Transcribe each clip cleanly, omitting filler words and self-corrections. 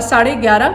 11:30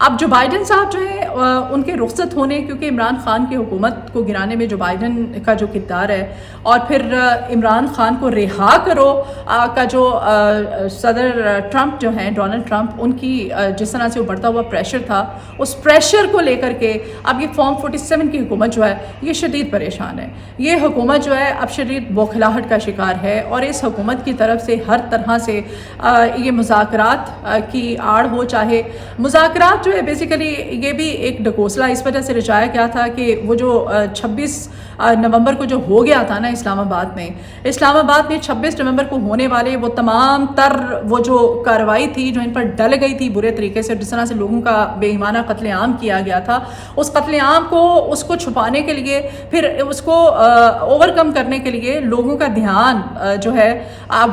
اب Joe Biden صاحب جو ہیں ان کے رخصت ہونے، کیونکہ عمران خان کی حکومت کو گرانے میں جو بائیڈن کا جو کردار ہے، اور پھر عمران خان کو رہا کرو کا جو صدر ٹرمپ جو ہیں، ڈونلڈ ٹرمپ، ان کی جس طرح سے وہ بڑھتا ہوا پریشر تھا، اس پریشر کو لے کر کے اب یہ فارم 47 کی حکومت جو ہے یہ شدید پریشان ہے. یہ حکومت جو ہے اب شدید بوکھلاہٹ کا شکار ہے، اور اس حکومت کی طرف سے ہر طرح سے یہ مذاکرات کی آڑ ہو، چاہے مذاکرات جو ہے بیسیکلی یہ بھی ایک ڈکوسلا اس وجہ سے رچایا گیا تھا کہ وہ جو 26 نومبر کو جو ہو گیا تھا نا اسلام آباد میں 26 نومبر کو ہونے والے وہ تمام تر وہ جو کارروائی تھی جو ان پر ڈل گئی تھی برے طریقے سے، جس طرح سے لوگوں کا بے ایمانہ قتل عام کیا گیا تھا، اس قتل عام کو اس کو چھپانے کے لیے، پھر اس کو اوور کم کرنے کے لیے لوگوں کا دھیان جو ہے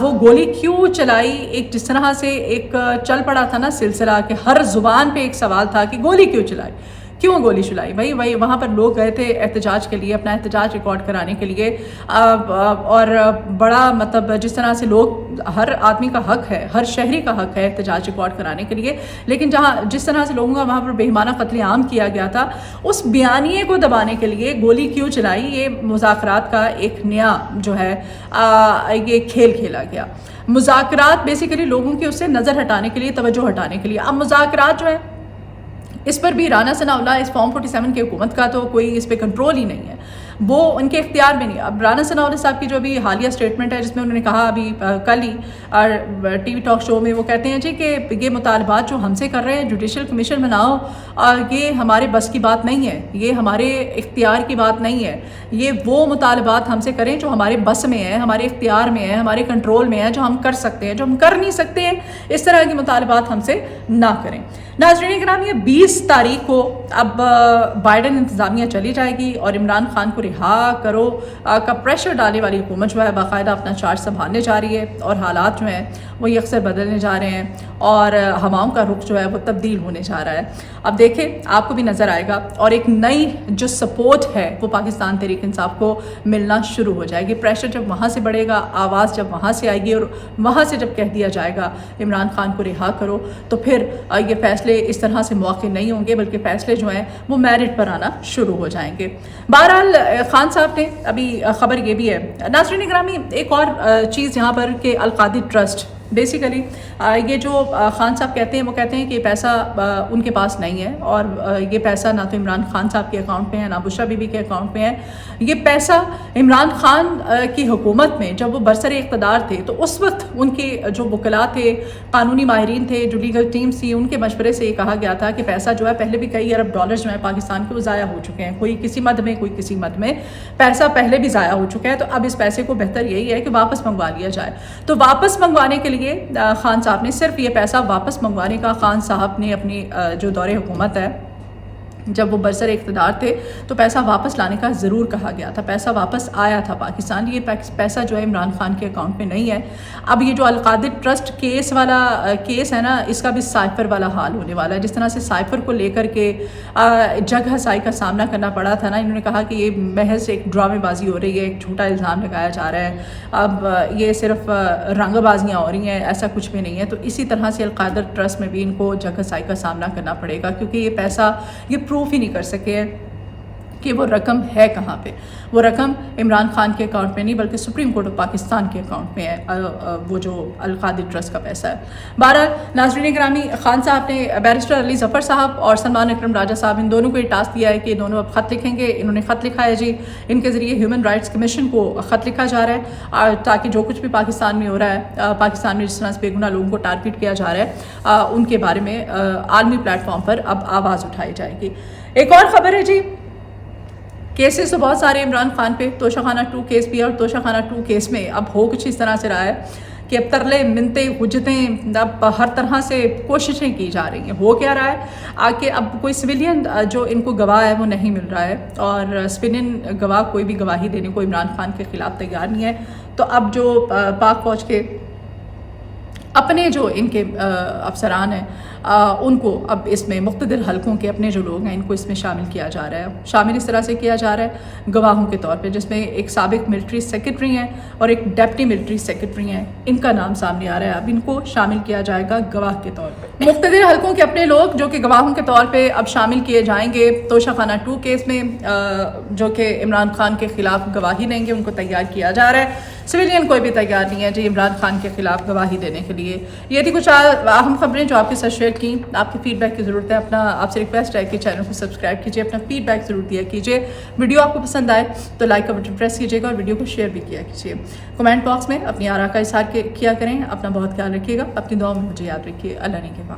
وہ گولی کیوں چلائی. ایک جس طرح سے ایک چل پڑا تھا نا سلسلہ کہ ہر زبان پہ ایک سوال تھا کہ گولی کیوں چلائی، کیوں گولی چلائی. وہی وہاں پر لوگ گئے تھے احتجاج کے لیے، اپنا احتجاج ریکارڈ کرانے کے لیے، اور بڑا مطلب جس طرح سے لوگ، ہر آدمی کا حق ہے، ہر شہری کا حق ہے احتجاج ریکارڈ کرانے کے لیے، لیکن جس طرح سے لوگوں کا وہاں پر بے ایمانہ قتل عام کیا گیا تھا، اس بیانیے کو دبانے کے لیے گولی کیوں چلائی. یہ مذاکرات کا ایک نیا جو ہے یہ کھیل کھیلا گیا. مذاکرات بیسیکلی لوگوں کی اس سے نظر ہٹانے کے لیے، توجہ ہٹانے کے لیے. اب مذاکرات جو ہے اس پر بھی رانا ثناء اللہ، اس فارم 47 کی حکومت کا تو کوئی اس پہ کنٹرول ہی نہیں ہے، وہ ان کے اختیار میں نہیں. اب رانا ثناء اللہ صاحب کی جو ابھی حالیہ اسٹیٹمنٹ ہے جس میں انہوں نے کہا ابھی کل ہی ٹی وی ٹاک شو میں، وہ کہتے ہیں جی کہ یہ مطالبات جو ہم سے کر رہے ہیں جوڈیشل کمیشن بناؤ، یہ ہمارے بس کی بات نہیں ہے، یہ ہمارے اختیار کی بات نہیں ہے. یہ وہ مطالبات ہم سے کریں جو ہمارے بس میں ہے، ہمارے اختیار میں ہے، ہمارے کنٹرول میں ہے، جو ہم کر سکتے ہیں. جو ہم کر نہیں سکتے ہیں اس طرح کے مطالبات ہم سے نہ کریں. ناظرین کرام، یہ 20 تاریخ کو اب بائیڈن انتظامیہ چلی جائے گی اور عمران خان کو رہا کرو کا پریشر ڈالنے والی حکومت جو ہے باقاعدہ اپنا چارج سنبھالنے جا رہی ہے، اور حالات جو ہیں وہ یکسر بدلنے جا رہے ہیں، اور ہواؤں کا رخ جو ہے وہ تبدیل ہونے جا رہا ہے. اب دیکھیں آپ کو بھی نظر آئے گا، اور ایک نئی جو سپورٹ ہے وہ پاکستان تحریک انصاف کو ملنا شروع ہو جائے گی. پریشر جب وہاں سے بڑھے گا، آواز جب وہاں سے آئے گی، اور وہاں سے جب کہہ دیا جائے گا عمران خان کو رہا کرو، تو پھر یہ فیصلے اس طرح سے موقع نہیں ہوں گے، بلکہ فیصلے جو ہیں وہ میرٹ پر آنا شروع ہو جائیں گے. بہرحال خان صاحب نے ابھی خبر یہ بھی ہے ناظرین گرامی، ایک اور چیز یہاں پر کہ القادری ٹرسٹ بیسیکلی یہ جو خان صاحب کہتے ہیں، وہ کہتے ہیں کہ یہ پیسہ ان کے پاس نہیں ہے، اور یہ پیسہ نہ تو عمران خان صاحب کے اکاؤنٹ پہ ہے، نہ بشرا بی بی کے اکاؤنٹ پہ ہے. یہ پیسہ عمران خان کی حکومت میں جب وہ برسر اقتدار تھے تو اس وقت ان کے جو وکلاء تھے، قانونی ماہرین تھے، جو لیگل ٹیمز تھی، ان کے مشورے سے یہ کہا گیا تھا کہ پیسہ جو ہے پہلے بھی کئی ارب ڈالر جو ہے پاکستان کے وہ ضائع ہو چکے ہیں، کوئی کسی مد میں کوئی کسی مد میں پیسہ پہلے بھی ضائع ہو چکا ہے. تو اب اس پیسے کو بہتر یہی ہے کہ واپس منگوا لیا جائے. تو واپس منگوانے کے لیے خان صاحب نے صرف یہ پیسہ واپس منگوانے کا، خان صاحب نے اپنی جو دور حکومت ہے جب وہ برسر اقتدار تھے تو پیسہ واپس لانے کا ضرور کہا گیا تھا. پیسہ واپس آیا تھا پاکستان. یہ پیسہ جو ہے عمران خان کے اکاؤنٹ میں نہیں ہے. اب یہ جو القادری ٹرسٹ کیس والا کیس ہے نا، اس کا بھی سائفر والا حال ہونے والا ہے. جس طرح سے سائفر کو لے کر کے جگ ہسائی کا سامنا کرنا پڑا تھا نا، انہوں نے کہا کہ یہ محض ایک ڈرامے بازی ہو رہی ہے، ایک جھوٹا الزام لگایا جا رہا ہے، اب یہ صرف رنگ بازیاں ہو رہی ہیں، ایسا کچھ بھی نہیں ہے. تو اسی طرح سے القادری ٹرسٹ میں بھی ان کو جگ ہسائی کا سامنا کرنا پڑے گا، کیونکہ یہ پیسہ یہ پروف ہی نہیں کر سکے کہ وہ رقم ہے کہاں پہ. وہ رقم عمران خان کے اکاؤنٹ میں نہیں بلکہ سپریم کورٹ آف پاکستان کے اکاؤنٹ میں ہے وہ جو القادری ٹرسٹ کا پیسہ ہے. بہرحال ناظرین گرامی، خان صاحب نے بیرسٹر علی ظفر صاحب اور سلمان اکرم راجہ صاحب ان دونوں کو یہ ٹاسک دیا ہے کہ دونوں اب خط لکھیں گے. انہوں نے خط لکھا ہے جی، ان کے ذریعے ہیومن رائٹس کمیشن کو خط لکھا جا رہا ہے تاکہ جو کچھ بھی پاکستان میں ہو رہا ہے، پاکستان میں جس طرح سے بے گناہ لوگوں کو ٹارگٹ کیا جا رہا ہے، ان کے بارے میں عالمی پلیٹ فارم پر اب آواز اٹھائی جائے گی. ایک اور خبر ہے جی، کیسز تو بہت سارے عمران خان پہ، توشہ خانہ 2 کیس بھی ہے، اور توشہ خانہ 2 کیس میں اب ہو کچھ اس طرح سے رہا ہے کہ اب ترلے منتیں حجتیں اب ہر طرح سے کوششیں کی جا رہی ہیں. ہو کیا رہا ہے کہ اب کوئی سویلین جو ان کو گواہ ہے وہ نہیں مل رہا ہے، اور سویلین گواہ کوئی بھی گواہی دینے کو عمران خان کے خلاف تیار نہیں ہے. تو اب جو پاک فوج کے اپنے جو ان کے افسران ہیں ان کو اب اس میں مقتدر حلقوں کے اپنے جو لوگ ہیں ان کو اس میں شامل کیا جا رہا ہے. شامل اس طرح سے کیا جا رہا ہے گواہوں کے طور پہ، جس میں ایک سابق ملٹری سیکرٹری ہیں اور ایک ڈپٹی ملٹری سیکرٹری ہیں، ان کا نام سامنے آ رہا ہے. اب ان کو شامل کیا جائے گا گواہ کے طور پہ. مقتدر حلقوں کے اپنے لوگ جو کہ گواہوں کے طور پہ اب شامل کیے جائیں گے توشہ خانہ 2 کیس میں، جو کہ عمران خان کے خلاف گواہی دیں گے، ان کو تیار کیا جا رہا ہے. سویلین کوئی بھی تیار نہیں ہے جی عمران خان کے خلاف گواہی دینے کے لیے. یہ تھی کچھ اہم خبریں جو آپ کے ساتھ شیئر کی. آپ کے فیڈ بیک کی ضرورت ہے. آپ سے ریکویسٹ ہے کہ چینل کو سبسکرائب کیجیے، اپنا فیڈ بیک ضرور دیا کیجیے. ویڈیو آپ کو پسند آئے تو لائک کا بٹن پریس کیجیے گا اور ویڈیو کو شیئر بھی کیا کیجیے. کمنٹ باکس میں اپنی آراء کا اظہار کیا کریں. اپنا بہت خیال رکھیے گا. اپنی دعاؤں میں مجھے یاد رکھیے. اللہ نے کے بعد.